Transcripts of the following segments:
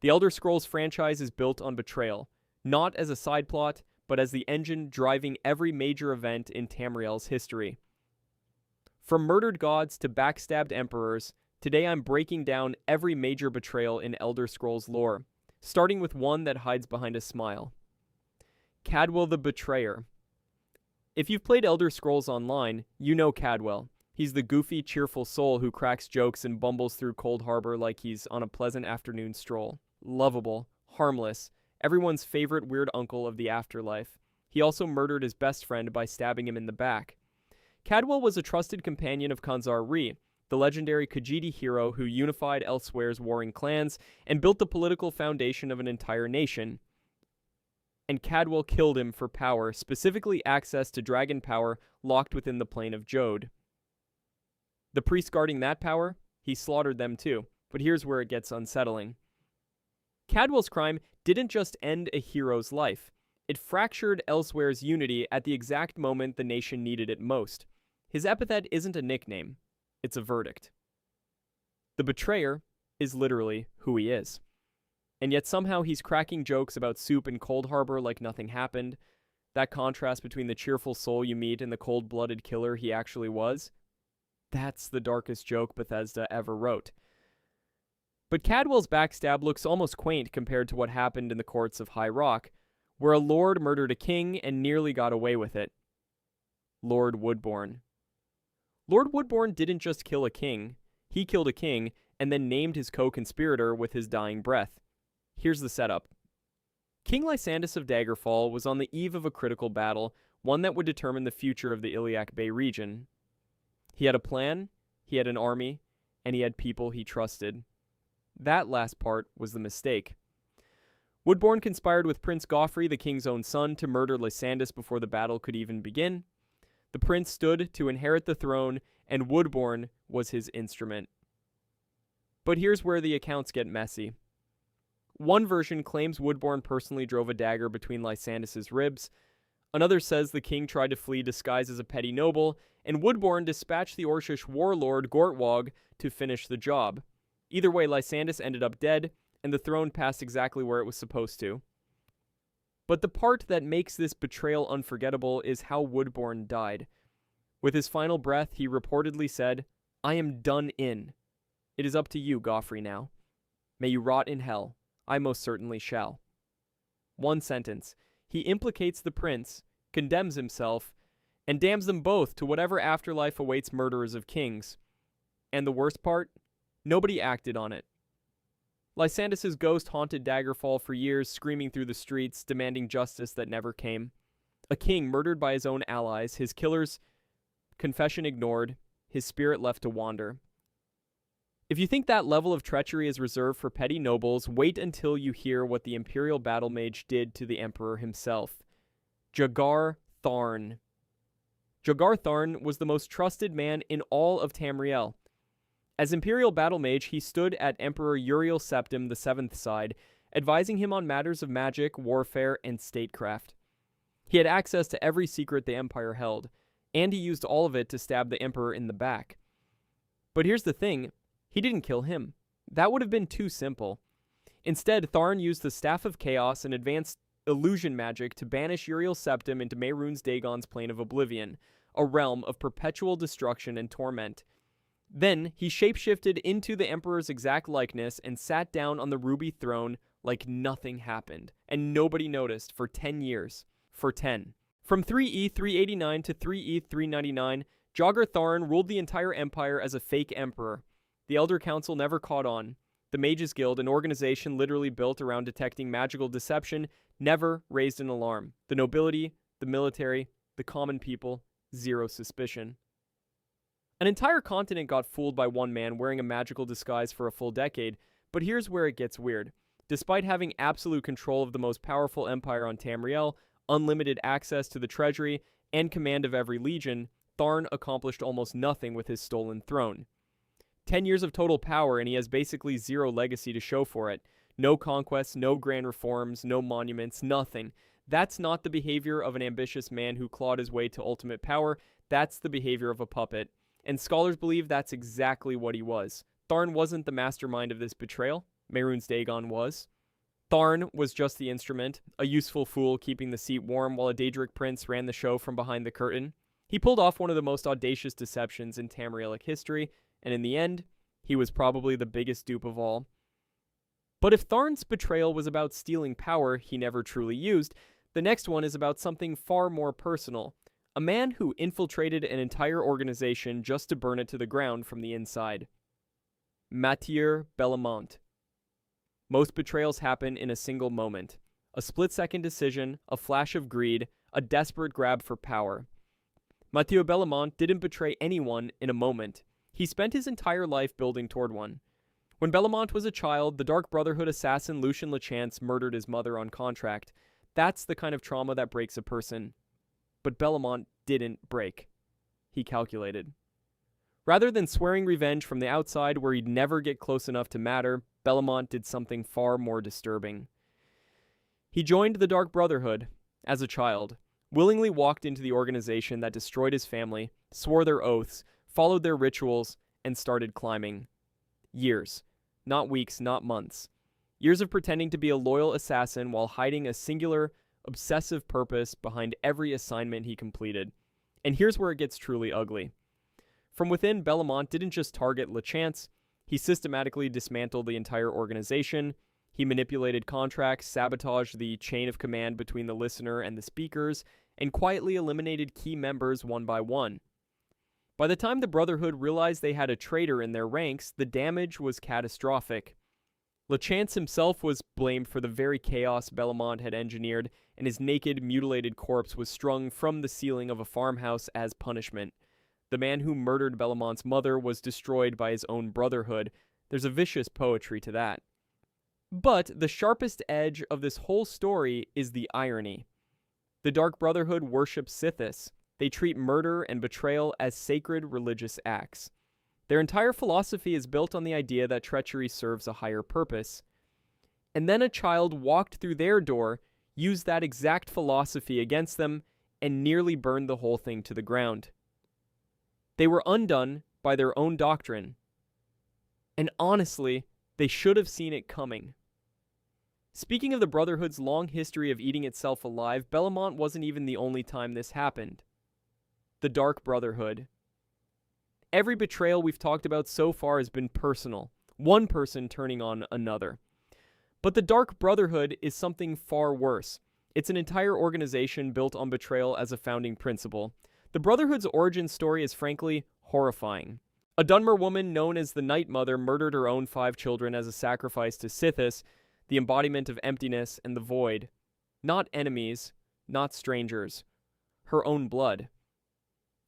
The Elder Scrolls franchise is built on betrayal, not as a side plot, but as the engine driving every major event in Tamriel's history. From murdered gods to backstabbed emperors, today I'm breaking down every major betrayal in Elder Scrolls lore, starting with one that hides behind a smile. Cadwell the Betrayer. If you've played Elder Scrolls Online, you know Cadwell. He's the goofy, cheerful soul who cracks jokes and bumbles through Cold Harbor like he's on a pleasant afternoon stroll. Lovable, harmless, everyone's favorite weird uncle of the afterlife. He also murdered his best friend by stabbing him in the back. Cadwell was a trusted companion of Khanzar Rhi, the legendary Khajiit hero who unified Elswere's warring clans and built the political foundation of an entire nation. And Cadwell killed him for power, specifically access to dragon power locked within the plane of Jode. The priests guarding that power, he slaughtered them too, but here's where it gets unsettling. Cadwell's crime didn't just end a hero's life, it fractured Elswere's unity at the exact moment the nation needed it most. His epithet isn't a nickname, it's a verdict. The betrayer is literally who he is. And yet somehow he's cracking jokes about soup in Cold Harbor like nothing happened. That contrast between the cheerful soul you meet and the cold-blooded killer he actually was, that's the darkest joke Bethesda ever wrote. But Cadwell's backstab looks almost quaint compared to what happened in the courts of High Rock, where a lord murdered a king and nearly got away with it. Lord Woodbourne. Lord Woodbourne didn't just kill a king, he killed a king and then named his co-conspirator with his dying breath. Here's the setup. King Lysandus of Daggerfall was on the eve of a critical battle, one that would determine the future of the Iliac Bay region. He had a plan, he had an army, and he had people he trusted. That last part was the mistake. Woodbourne conspired with Prince Goffrey, the king's own son, to murder Lysandus before the battle could even begin. The prince stood to inherit the throne, and Woodbourne was his instrument. But here's where the accounts get messy. One version claims Woodbourne personally drove a dagger between Lysandus's ribs. Another says the king tried to flee disguised as a petty noble, and Woodbourne dispatched the Orcish warlord Gortwog to finish the job. Either way, Lysandus ended up dead, and the throne passed exactly where it was supposed to. But the part that makes this betrayal unforgettable is how Woodbourne died. With his final breath, he reportedly said, "I am done in. It is up to you, Goffrey, now. May you rot in hell. I most certainly shall." One sentence. He implicates the prince, condemns himself, and damns them both to whatever afterlife awaits murderers of kings. And the worst part? Nobody acted on it. Lysandus's ghost haunted Daggerfall for years, screaming through the streets, demanding justice that never came. A king murdered by his own allies, his killer's confession ignored, his spirit left to wander. If you think that level of treachery is reserved for petty nobles, wait until you hear what the Imperial Battle Mage did to the Emperor himself. Jagar Tharn. Jagar Tharn was the most trusted man in all of Tamriel. As Imperial Battle Mage, he stood at Emperor Uriel Septim VII's side, advising him on matters of magic, warfare, and statecraft. He had access to every secret the Empire held, and he used all of it to stab the Emperor in the back. But here's the thing, he didn't kill him. That would have been too simple. Instead, Tharn used the Staff of Chaos and advanced illusion magic to banish Uriel Septim into Mehrunes Dagon's Plane of Oblivion, a realm of perpetual destruction and torment. Then, he shapeshifted into the Emperor's exact likeness and sat down on the ruby throne like nothing happened, and nobody noticed for 10 years. For 10. From 3E 389 to 3E 399, Jagar Tharn ruled the entire empire as a fake emperor. The Elder Council never caught on. The Mages Guild, an organization literally built around detecting magical deception, never raised an alarm. The nobility, the military, the common people, zero suspicion. An entire continent got fooled by one man wearing a magical disguise for a full decade, but here's where it gets weird. Despite having absolute control of the most powerful empire on Tamriel, unlimited access to the treasury, and command of every legion, Tharn accomplished almost nothing with his stolen throne. 10 years of total power and he has basically zero legacy to show for it. No conquests, no grand reforms, no monuments, nothing. That's not the behavior of an ambitious man who clawed his way to ultimate power, that's the behavior of a puppet. And scholars believe that's exactly what he was. Tharn wasn't the mastermind of this betrayal, Mehrunes Dagon was. Tharn was just the instrument, a useful fool keeping the seat warm while a Daedric prince ran the show from behind the curtain. He pulled off one of the most audacious deceptions in Tamrielic history, and in the end, he was probably the biggest dupe of all. But if Tharn's betrayal was about stealing power he never truly used, the next one is about something far more personal. A man who infiltrated an entire organization just to burn it to the ground from the inside. Mathieu Bellamont. Most betrayals happen in a single moment. A split-second decision, a flash of greed, a desperate grab for power. Mathieu Bellamont didn't betray anyone in a moment. He spent his entire life building toward one. When Bellamont was a child, the Dark Brotherhood assassin Lucien Lachance murdered his mother on contract. That's the kind of trauma that breaks a person. But Bellamont didn't break. He calculated. Rather than swearing revenge from the outside where he'd never get close enough to matter, Bellamont did something far more disturbing. He joined the Dark Brotherhood as a child, willingly walked into the organization that destroyed his family, swore their oaths, followed their rituals, and started climbing. Years. Not weeks, not months. Years of pretending to be a loyal assassin while hiding a singular, obsessive purpose behind every assignment he completed. And here's where it gets truly ugly. From within, Bellamont didn't just target Lachance, he systematically dismantled the entire organization, he manipulated contracts, sabotaged the chain of command between the listener and the speakers, and quietly eliminated key members one by one. By the time the Brotherhood realized they had a traitor in their ranks, the damage was catastrophic. Lachance himself was blamed for the very chaos Bellamont had engineered, and his naked, mutilated corpse was strung from the ceiling of a farmhouse as punishment. The man who murdered Bellamont's mother was destroyed by his own Brotherhood. There's a vicious poetry to that. But the sharpest edge of this whole story is the irony. The Dark Brotherhood worships Sithis. They treat murder and betrayal as sacred religious acts. Their entire philosophy is built on the idea that treachery serves a higher purpose. And then a child walked through their door, used that exact philosophy against them, and nearly burned the whole thing to the ground. They were undone by their own doctrine. And honestly, they should have seen it coming. Speaking of the Brotherhood's long history of eating itself alive, Bellamont wasn't even the only time this happened. The Dark Brotherhood. Every betrayal we've talked about so far has been personal, one person turning on another. But the Dark Brotherhood is something far worse. It's an entire organization built on betrayal as a founding principle. The Brotherhood's origin story is frankly horrifying. A Dwemer woman known as the Night Mother murdered her own 5 children as a sacrifice to Sithis, the embodiment of emptiness and the void. Not enemies, not strangers. Her own blood.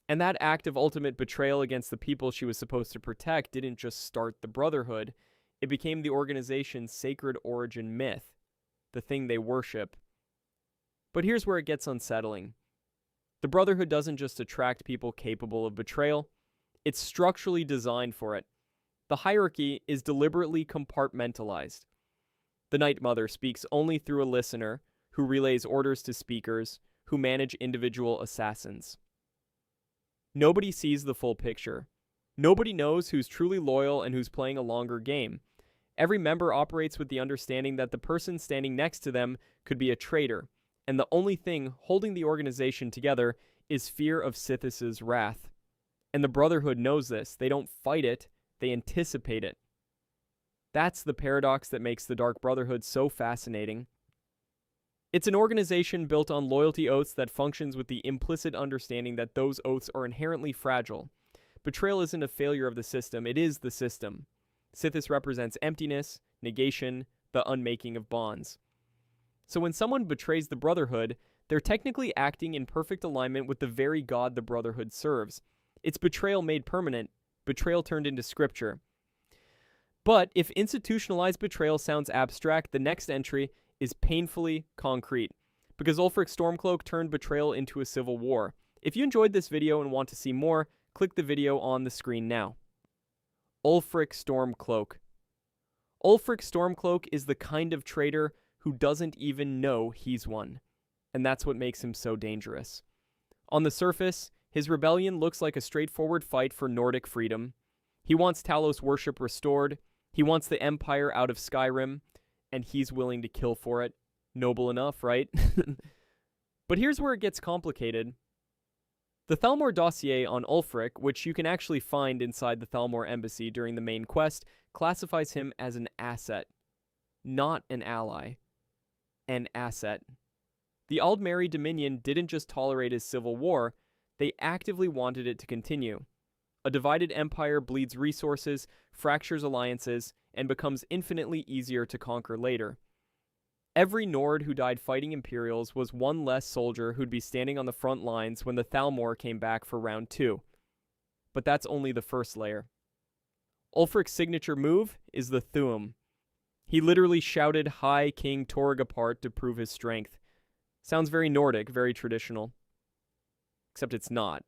And that act of ultimate betrayal against the people she was supposed to protect didn't just start the Brotherhood. It became the organization's sacred origin myth, the thing they worship. But here's where it gets unsettling. The Brotherhood doesn't just attract people capable of betrayal, it's structurally designed for it. The hierarchy is deliberately compartmentalized. The Night Mother speaks only through a listener, who relays orders to speakers, who manage individual assassins. Nobody sees the full picture. Nobody knows who's truly loyal and who's playing a longer game. Every member operates with the understanding that the person standing next to them could be a traitor, and the only thing holding the organization together is fear of Sithis' wrath. And the Brotherhood knows this. They don't fight it, they anticipate it. That's the paradox that makes the Dark Brotherhood so fascinating. It's an organization built on loyalty oaths that functions with the implicit understanding that those oaths are inherently fragile. Betrayal isn't a failure of the system, it is the system. Sithis represents emptiness, negation, the unmaking of bonds. So when someone betrays the Brotherhood, they're technically acting in perfect alignment with the very God the Brotherhood serves. It's betrayal made permanent, betrayal turned into scripture. But if institutionalized betrayal sounds abstract, the next entry is painfully concrete, because Ulfric Stormcloak turned betrayal into a civil war. If you enjoyed this video and want to see more, click the video on the screen now. Ulfric Stormcloak. Ulfric Stormcloak is the kind of traitor who doesn't even know he's one, and that's what makes him so dangerous. On the surface, his rebellion looks like a straightforward fight for Nordic freedom. He wants Talos worship restored, he wants the Empire out of Skyrim, and he's willing to kill for it. Noble enough, right? But here's where it gets complicated. The Thalmor dossier on Ulfric, which you can actually find inside the Thalmor embassy during the main quest, classifies him as an asset, not an ally. An asset. The Aldmeri Dominion didn't just tolerate his civil war, they actively wanted it to continue. A divided empire bleeds resources, fractures alliances, and becomes infinitely easier to conquer later. Every Nord who died fighting Imperials was one less soldier who'd be standing on the front lines when the Thalmor came back for round 2. But that's only the first layer. Ulfric's signature move is the Thuum. He literally shouted High King Torg apart to prove his strength. Sounds very Nordic, very traditional. Except it's not.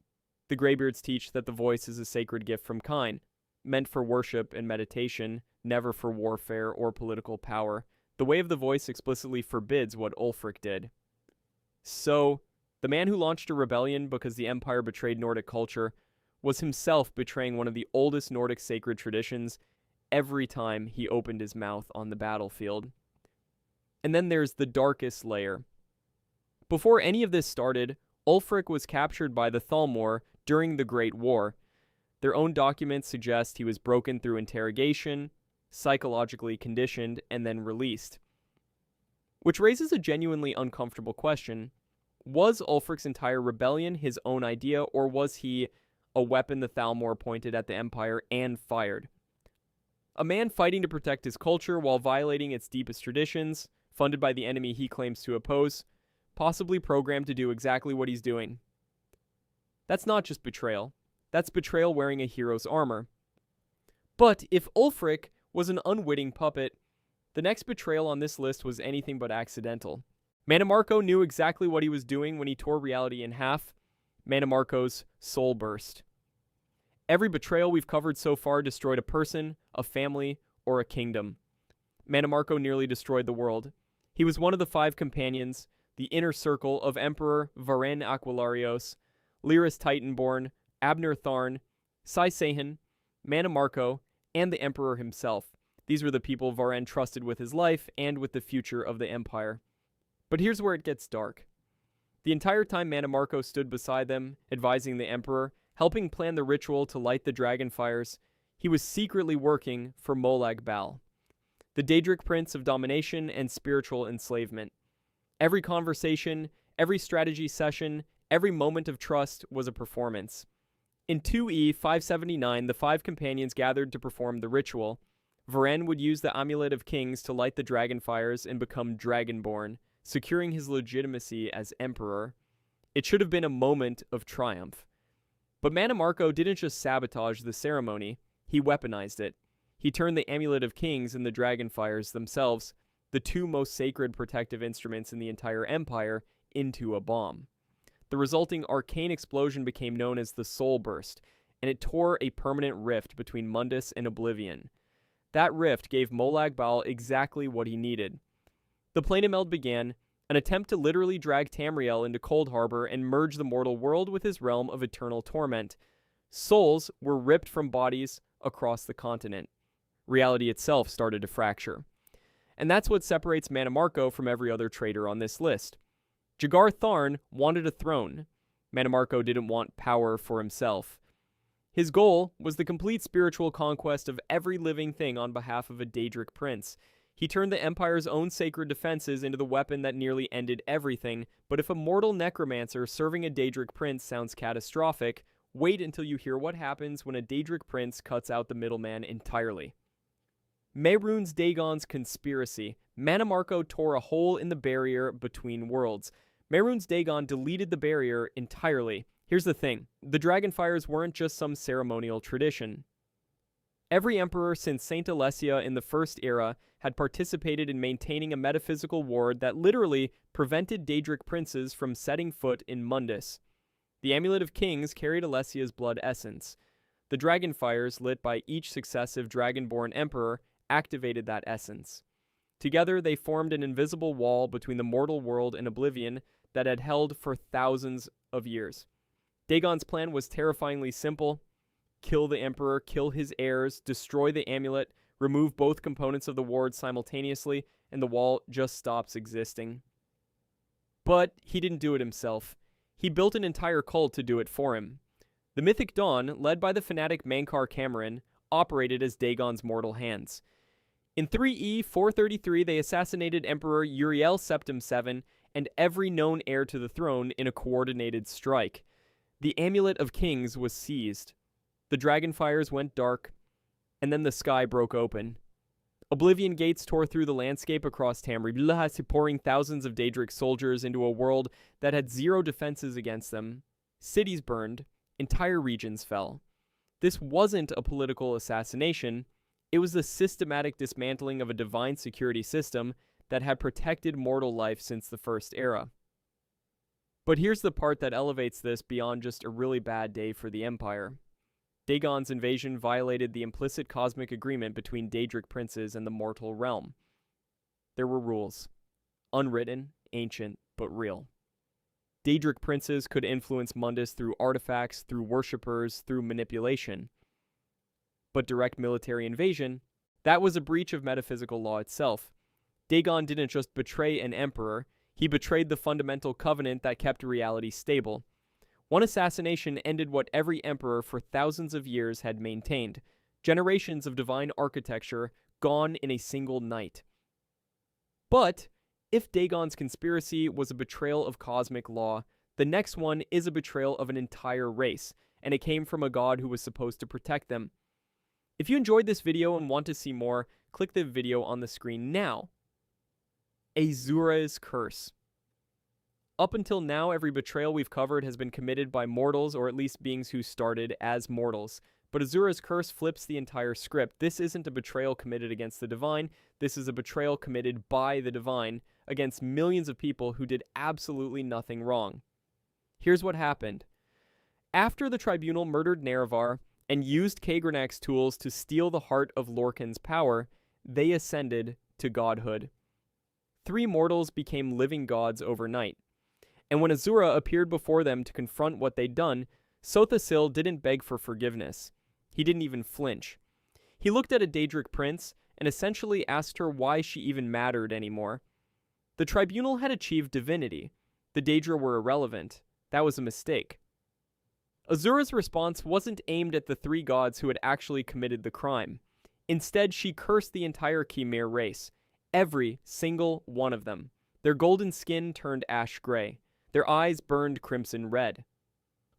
The Greybeards teach that the voice is a sacred gift from Kine, meant for worship and meditation, never for warfare or political power. The way of the voice explicitly forbids what Ulfric did. So, the man who launched a rebellion because the Empire betrayed Nordic culture was himself betraying one of the oldest Nordic sacred traditions every time he opened his mouth on the battlefield. And then there's the darkest layer. Before any of this started, Ulfric was captured by the Thalmor during the Great War. Their own documents suggest he was broken through interrogation, psychologically conditioned, and then released. Which raises a genuinely uncomfortable question. Was Ulfric's entire rebellion his own idea, or was he a weapon the Thalmor pointed at the Empire and fired? A man fighting to protect his culture while violating its deepest traditions, funded by the enemy he claims to oppose, possibly programmed to do exactly what he's doing. That's not just betrayal. That's betrayal wearing a hero's armor. But if Ulfric was an unwitting puppet, the next betrayal on this list was anything but accidental. Mannimarco knew exactly what he was doing when he tore reality in half. Mannimarco's soul burst. Every betrayal we've covered so far destroyed a person, a family, or a kingdom. Mannimarco nearly destroyed the world. He was one of the 5 companions, the inner circle of Emperor Varen Aquilarios, Lyris Titanborn, Abner Tharn, Saisehan, Mannimarco, and the Emperor himself. These were the people Varen trusted with his life and with the future of the Empire. But here's where it gets dark. The entire time Mannimarco stood beside them, advising the Emperor, helping plan the ritual to light the dragon fires, he was secretly working for Molag Bal, the Daedric Prince of domination and spiritual enslavement. Every conversation, every strategy session, every moment of trust was a performance. In 2E 579, the 5 companions gathered to perform the ritual. Varen would use the Amulet of Kings to light the dragon fires and become Dragonborn, securing his legitimacy as Emperor. It should have been a moment of triumph. But Mannimarco didn't just sabotage the ceremony, he weaponized it. He turned the Amulet of Kings and the dragon fires themselves, the 2 most sacred protective instruments in the entire Empire, into a bomb. The resulting arcane explosion became known as the Soul Burst, and it tore a permanent rift between Mundus and Oblivion. That rift gave Molag Bal exactly what he needed. The Planemeld began, an attempt to literally drag Tamriel into Cold Harbor and merge the mortal world with his realm of eternal torment. Souls were ripped from bodies across the continent. Reality itself started to fracture. And that's what separates Mannimarco from every other traitor on this list. Jagar Tharn wanted a throne. Mannimarco didn't want power for himself. His goal was the complete spiritual conquest of every living thing on behalf of a Daedric prince. He turned the Empire's own sacred defenses into the weapon that nearly ended everything, but if a mortal necromancer serving a Daedric prince sounds catastrophic, wait until you hear what happens when a Daedric prince cuts out the middleman entirely. Mehrunes Dagon's conspiracy. Mannimarco tore a hole in the barrier between worlds. Mehrunes Dagon deleted the barrier entirely. Here's the thing. The Dragonfires weren't just some ceremonial tradition. Every emperor since Saint Alessia in the First Era had participated in maintaining a metaphysical ward that literally prevented Daedric princes from setting foot in Mundus. The Amulet of Kings carried Alessia's blood essence. The Dragonfires, lit by each successive Dragonborn emperor, activated that essence. Together, they formed an invisible wall between the mortal world and Oblivion that had held for thousands of years. Dagon's plan was terrifyingly simple. Kill the Emperor, kill his heirs, destroy the amulet, remove both components of the ward simultaneously, and the wall just stops existing. But he didn't do it himself. He built an entire cult to do it for him. The Mythic Dawn, led by the fanatic Mankar Cameron, operated as Dagon's mortal hands. In 3E 433, they assassinated Emperor Uriel Septim VII and every known heir to the throne in a coordinated strike. The Amulet of Kings was seized. The dragonfires went dark, and then the sky broke open. Oblivion gates tore through the landscape across Tamriel, pouring thousands of Daedric soldiers into a world that had zero defenses against them. Cities burned, entire regions fell. This wasn't a political assassination, it was the systematic dismantling of a divine security system that had protected mortal life since the First Era. But here's the part that elevates this beyond just a really bad day for the Empire. Dagon's invasion violated the implicit cosmic agreement between Daedric princes and the mortal realm. There were rules. Unwritten, ancient, but real. Daedric princes could influence Mundus through artifacts, through worshippers, through manipulation. But direct military invasion, that was a breach of metaphysical law itself. Dagon didn't just betray an emperor, he betrayed the fundamental covenant that kept reality stable. One assassination ended what every emperor for thousands of years had maintained, generations of divine architecture gone in a single night. But if Dagon's conspiracy was a betrayal of cosmic law, the next one is a betrayal of an entire race, and it came from a god who was supposed to protect them. If you enjoyed this video and want to see more, click the video on the screen now. Azura's Curse. Up until now, every betrayal we've covered has been committed by mortals, or at least beings who started as mortals. But Azura's Curse flips the entire script. This isn't a betrayal committed against the divine, this is a betrayal committed by the divine against millions of people who did absolutely nothing wrong. Here's what happened. After the Tribunal murdered Nerevar and used Kagranak's tools to steal the heart of Lorkhan's power, they ascended to godhood. 3 mortals became living gods overnight. And when Azura appeared before them to confront what they'd done, Sothasil didn't beg for forgiveness. He didn't even flinch. He looked at a Daedric prince and essentially asked her why she even mattered anymore. The Tribunal had achieved divinity. The Daedra were irrelevant. That was a mistake. Azura's response wasn't aimed at the 3 gods who had actually committed the crime. Instead, she cursed the entire Khmer race. Every single one of them. Their golden skin turned ash gray. Their eyes burned crimson red.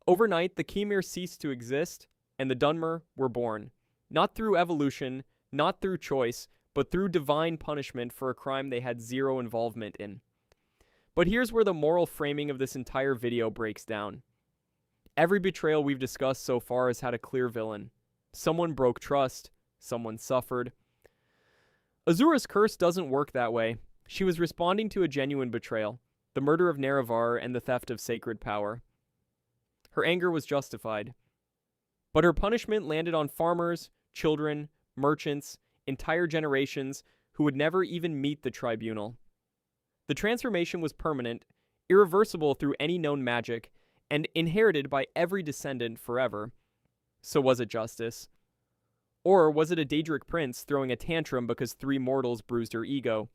Overnight, the Khmer ceased to exist, and the Dwemer were born. Not through evolution, not through choice, but through divine punishment for a crime they had zero involvement in. But here's where the moral framing of this entire video breaks down. Every betrayal we've discussed so far has had a clear villain. Someone broke trust, someone suffered. Azura's Curse doesn't work that way. She was responding to a genuine betrayal, the murder of Nerevar and the theft of sacred power. Her anger was justified. But her punishment landed on farmers, children, merchants, entire generations who would never even meet the Tribunal. The transformation was permanent, irreversible through any known magic, and inherited by every descendant forever. So was it justice? Or was it a Daedric prince throwing a tantrum because 3 mortals bruised her ego?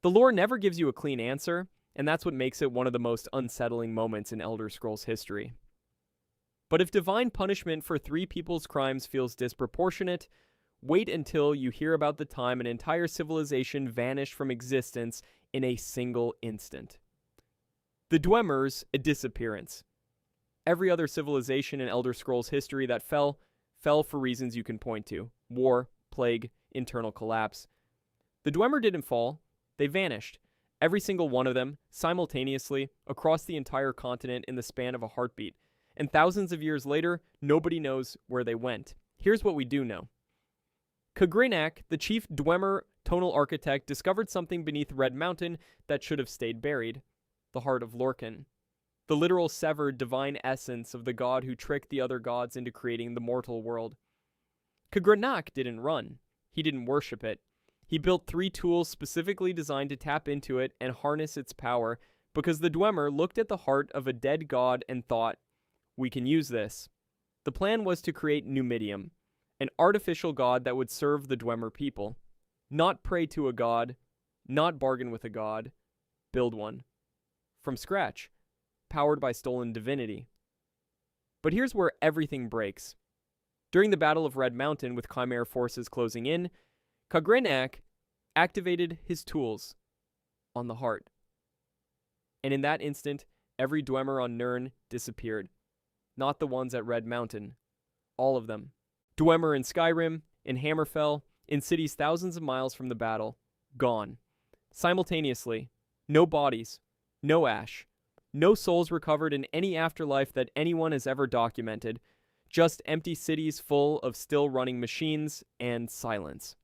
The lore never gives you a clean answer, and that's what makes it one of the most unsettling moments in Elder Scrolls history. But if divine punishment for 3 people's crimes feels disproportionate, wait until you hear about the time an entire civilization vanished from existence in a single instant. The Dwemer's a disappearance. Every other civilization in Elder Scrolls history that fell for reasons you can point to. War, plague, internal collapse. The Dwemer didn't fall, they vanished. Every single one of them, simultaneously, across the entire continent in the span of a heartbeat. And thousands of years later, nobody knows where they went. Here's what we do know. Kagrenak, the chief Dwemer tonal architect, discovered something beneath Red Mountain that should have stayed buried. The heart of Lorkhan. The literal severed divine essence of the god who tricked the other gods into creating the mortal world. Kagrenak didn't run. He didn't worship it. He built 3 tools specifically designed to tap into it and harness its power, because the Dwemer looked at the heart of a dead god and thought, we can use this. The plan was to create Numidium, an artificial god that would serve the Dwemer people. Not pray to a god, not bargain with a god, build one. From scratch, powered by stolen divinity. But here's where everything breaks. During the Battle of Red Mountain with Chimera forces closing in, Kagrenak activated his tools on the heart. And in that instant, every Dwemer on Nirn disappeared. Not the ones at Red Mountain. All of them. Dwemer in Skyrim, in Hammerfell, in cities thousands of miles from the battle. Gone. Simultaneously. No bodies. No ash. No souls recovered in any afterlife that anyone has ever documented. Just empty cities full of still running machines and silence.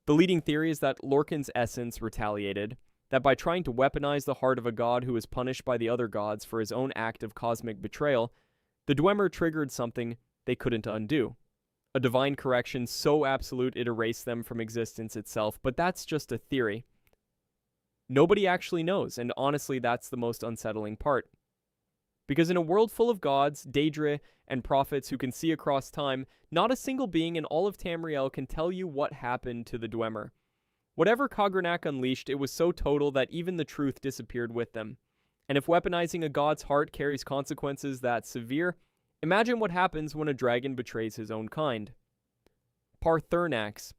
The leading theory is that Lorcan's essence retaliated, that by trying to weaponize the heart of a god who was punished by the other gods for his own act of cosmic betrayal, the Dwemer triggered something they couldn't undo. A divine correction so absolute it erased them from existence itself, but that's just a theory. Nobody actually knows, and honestly that's the most unsettling part. Because in a world full of gods, Daedra, and prophets who can see across time, not a single being in all of Tamriel can tell you what happened to the Dwemer. Whatever Kagrenak unleashed, it was so total that even the truth disappeared with them. And if weaponizing a god's heart carries consequences that severe, imagine what happens when a dragon betrays his own kind. Paarthurnax.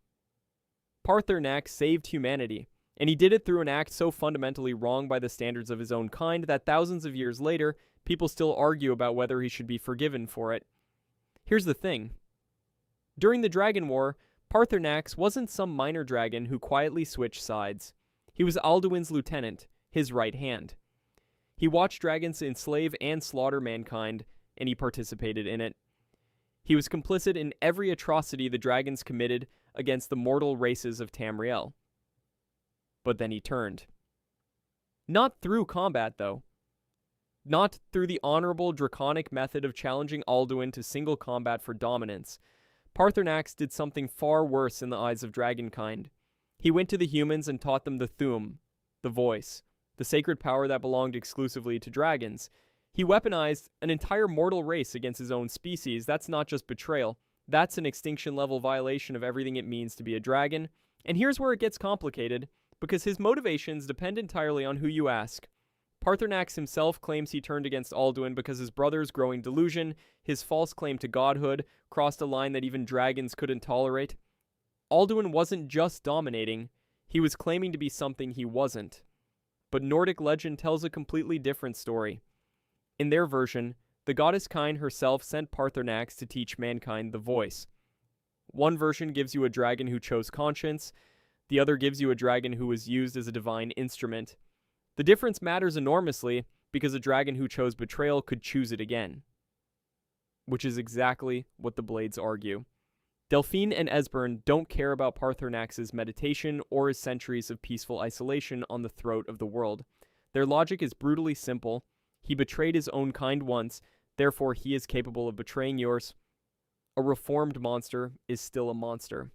Paarthurnax saved humanity, and he did it through an act so fundamentally wrong by the standards of his own kind that thousands of years later, people still argue about whether he should be forgiven for it. Here's the thing. During the Dragon War, Paarthurnax wasn't some minor dragon who quietly switched sides. He was Alduin's lieutenant, his right hand. He watched dragons enslave and slaughter mankind, and he participated in it. He was complicit in every atrocity the dragons committed against the mortal races of Tamriel. But then he turned. Not through combat, though. Not through the honorable draconic method of challenging Alduin to single combat for dominance. Paarthurnax did something far worse in the eyes of dragonkind. He went to the humans and taught them the Thu'um, the voice, the sacred power that belonged exclusively to dragons. He weaponized an entire mortal race against his own species. That's not just betrayal. That's an extinction-level violation of everything it means to be a dragon. And here's where it gets complicated, because his motivations depend entirely on who you ask. Paarthurnax himself claims he turned against Alduin because his brother's growing delusion, his false claim to godhood, crossed a line that even dragons couldn't tolerate. Alduin wasn't just dominating, he was claiming to be something he wasn't. But Nordic legend tells a completely different story. In their version, the goddess Kine herself sent Paarthurnax to teach mankind the voice. One version gives you a dragon who chose conscience, the other gives you a dragon who was used as a divine instrument. The difference matters enormously because a dragon who chose betrayal could choose it again. Which is exactly what the Blades argue. Delphine and Esbern don't care about Paarthurnax's meditation or his centuries of peaceful isolation on the throat of the world. Their logic is brutally simple. He betrayed his own kind once, therefore he is capable of betraying yours. A reformed monster is still a monster.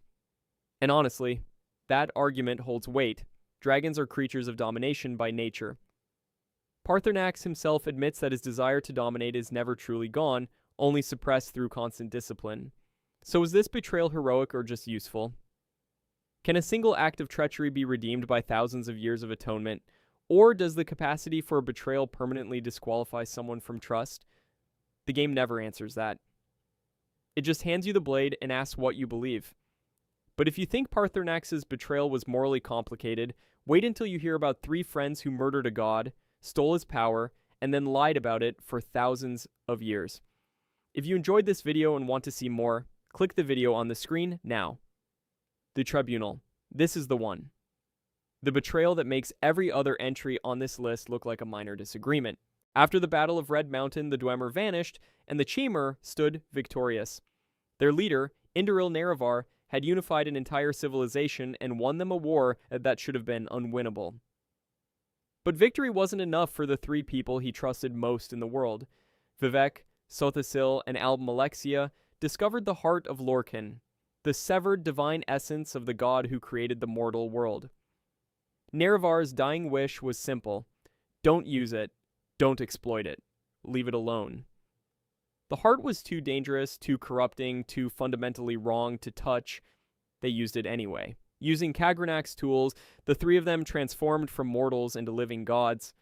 And honestly, that argument holds weight. Dragons are creatures of domination by nature. Paarthurnax himself admits that his desire to dominate is never truly gone, only suppressed through constant discipline. So is this betrayal heroic or just useful? Can a single act of treachery be redeemed by thousands of years of atonement? Or does the capacity for a betrayal permanently disqualify someone from trust? The game never answers that. It just hands you the blade and asks what you believe. But if you think Paarthurnax's betrayal was morally complicated, wait until you hear about 3 friends who murdered a god, stole his power, and then lied about it for thousands of years. If you enjoyed this video and want to see more, click the video on the screen now. The Tribunal. This is the one. The betrayal that makes every other entry on this list look like a minor disagreement. After the Battle of Red Mountain, the Dwemer vanished, and the Chimera stood victorious. Their leader, Indoril Nerevar, had unified an entire civilization and won them a war that should have been unwinnable. But victory wasn't enough for the 3 people he trusted most in the world. Vivec, Sothasil, and Almalexia discovered the heart of Lorcan, the severed divine essence of the god who created the mortal world. Nerevar's dying wish was simple. Don't use it. Don't exploit it. Leave it alone. The heart was too dangerous, too corrupting, too fundamentally wrong to touch. They used it anyway. Using Kagranak's tools, the three of them transformed from mortals into living gods.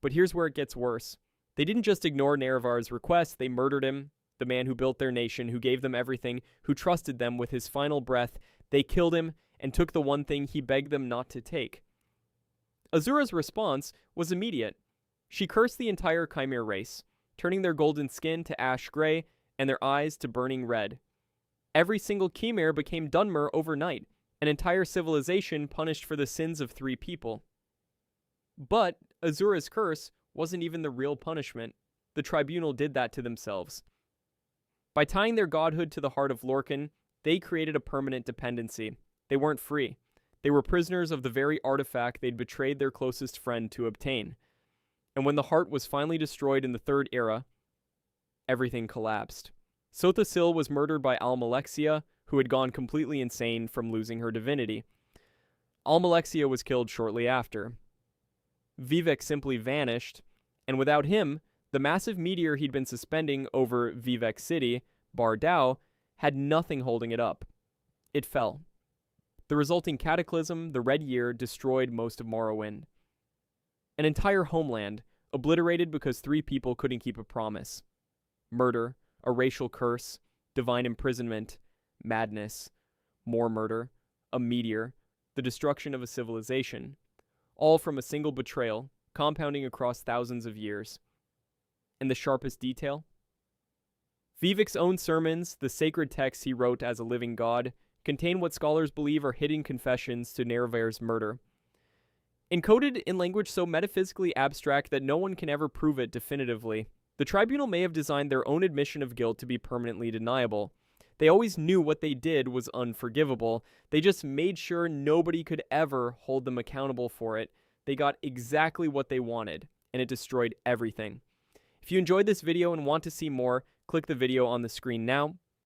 But here's where it gets worse. They didn't just ignore Nerevar's request, they murdered him, the man who built their nation, who gave them everything, who trusted them with his final breath. They killed him and took the one thing he begged them not to take. Azura's response was immediate. She cursed the entire Chimera race, turning their golden skin to ash gray and their eyes to burning red. Every single Chimera became Dwemer overnight, an entire civilization punished for the sins of 3 people. But Azura's curse wasn't even the real punishment. The Tribunal did that to themselves. By tying their godhood to the heart of Lorcan, they created a permanent dependency. They weren't free. They were prisoners of the very artifact they'd betrayed their closest friend to obtain. And when the heart was finally destroyed in the Third Era, everything collapsed. Sothasil was murdered by Almalexia, who had gone completely insane from losing her divinity. Almalexia was killed shortly after. Vivek simply vanished, and without him, the massive meteor he'd been suspending over Vivek City, Bar Dao, had nothing holding it up. It fell. The resulting cataclysm, the Red Year, destroyed most of Morrowind. An entire homeland, obliterated because 3 people couldn't keep a promise. Murder, a racial curse, divine imprisonment, madness, more murder, a meteor, the destruction of a civilization, all from a single betrayal, compounding across thousands of years. And the sharpest detail? Vivek's own sermons, the sacred texts he wrote as a living god, contain what scholars believe are hidden confessions to Nerevar's murder. Encoded in language so metaphysically abstract that no one can ever prove it definitively, the Tribunal may have designed their own admission of guilt to be permanently deniable. They always knew what they did was unforgivable. They just made sure nobody could ever hold them accountable for it. They got exactly what they wanted, and it destroyed everything. If you enjoyed this video and want to see more, click the video on the screen now.